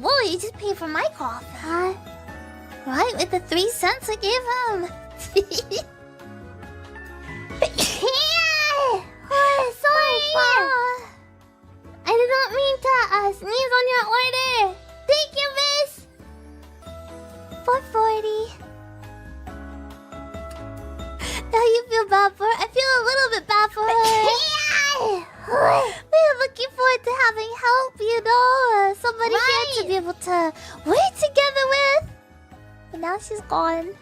Whoa, you just paid for my coffee, huh? Right, with the 3 cents I gave him. Sorry. I did not mean to sneeze on your order. Thank you, miss. 440. Now you feel bad for her? I feel a little bit bad for her. We are looking forward to having help, you know. Somebody here to be able to work together with. But now she's gone.